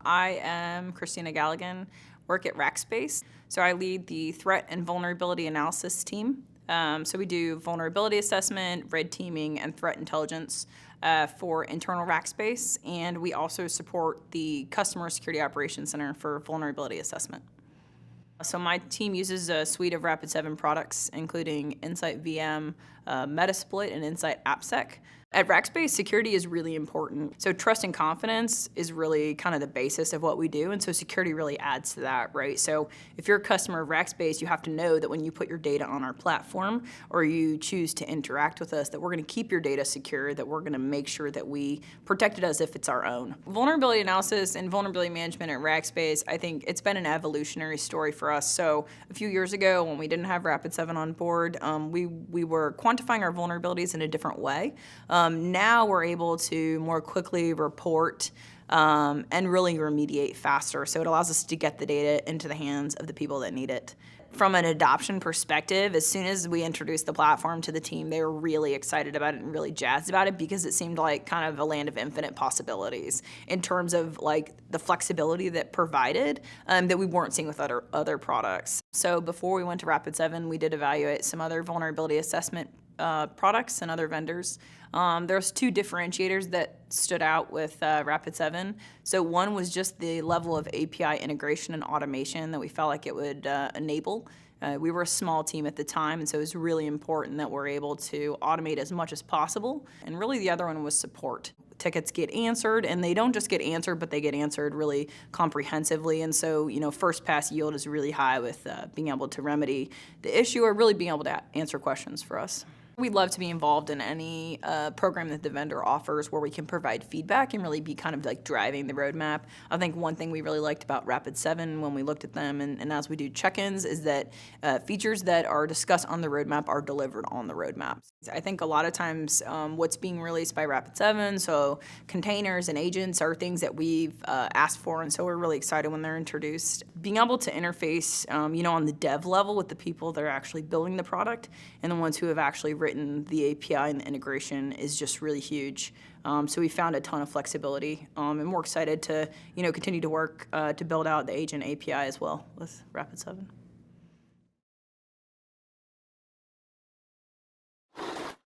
I am Christina Galligan, work at Rackspace. So I lead the threat and vulnerability analysis team. So we do vulnerability assessment, red teaming, and threat intelligence for internal Rackspace, and we also support the Customer Security Operations Center for vulnerability assessment. So my team uses a suite of Rapid7 products, including InsightVM, Metasploit, and InsightAppSec. At Rackspace, security is really important. So trust and confidence is really kind of the basis of what we do, and so security really adds to that, right? So if you're a customer of Rackspace, you have to know that when you put your data on our platform or you choose to interact with us, that we're going to keep your data secure, that we're going to make sure that we protect it as if it's our own. Vulnerability analysis and vulnerability management at Rackspace, I think it's been an evolutionary story for us. So a few years ago, when we didn't have Rapid7 on board, we were quantifying our vulnerabilities in a different way. Now we're able to more quickly report and really remediate faster. So it allows us to get the data into the hands of the people that need it. From an adoption perspective, as soon as we introduced the platform to the team, they were really excited about it and really jazzed about it because it seemed like kind of a land of infinite possibilities in terms of like the flexibility that provided that we weren't seeing with other products. So before we went to Rapid7, we did evaluate some other vulnerability assessment products and other vendors. There's two differentiators that stood out with Rapid7. So one was just the level of API integration and automation that we felt like it would enable. We were a small team at the time, and so it was really important that we're able to automate as much as possible. And really the other one was support. Tickets get answered, and they don't just get answered, but they get answered really comprehensively. And so, first pass yield is really high with being able to remedy the issue or really being able to answer questions for us. We'd love to be involved in any program that the vendor offers where we can provide feedback and really be kind of like driving the roadmap. I think one thing we really liked about Rapid7 when we looked at them and as we do check-ins is that features that are discussed on the roadmap are delivered on the roadmap. I think a lot of times what's being released by Rapid7, so containers and agents are things that we've asked for, and so we're really excited when they're introduced. Being able to interface, on the dev level with the people that are actually building the product and the ones who have actually written the API and the integration is just really huge. So we found a ton of flexibility, and we're excited to continue to work to build out the agent API as well with Rapid7.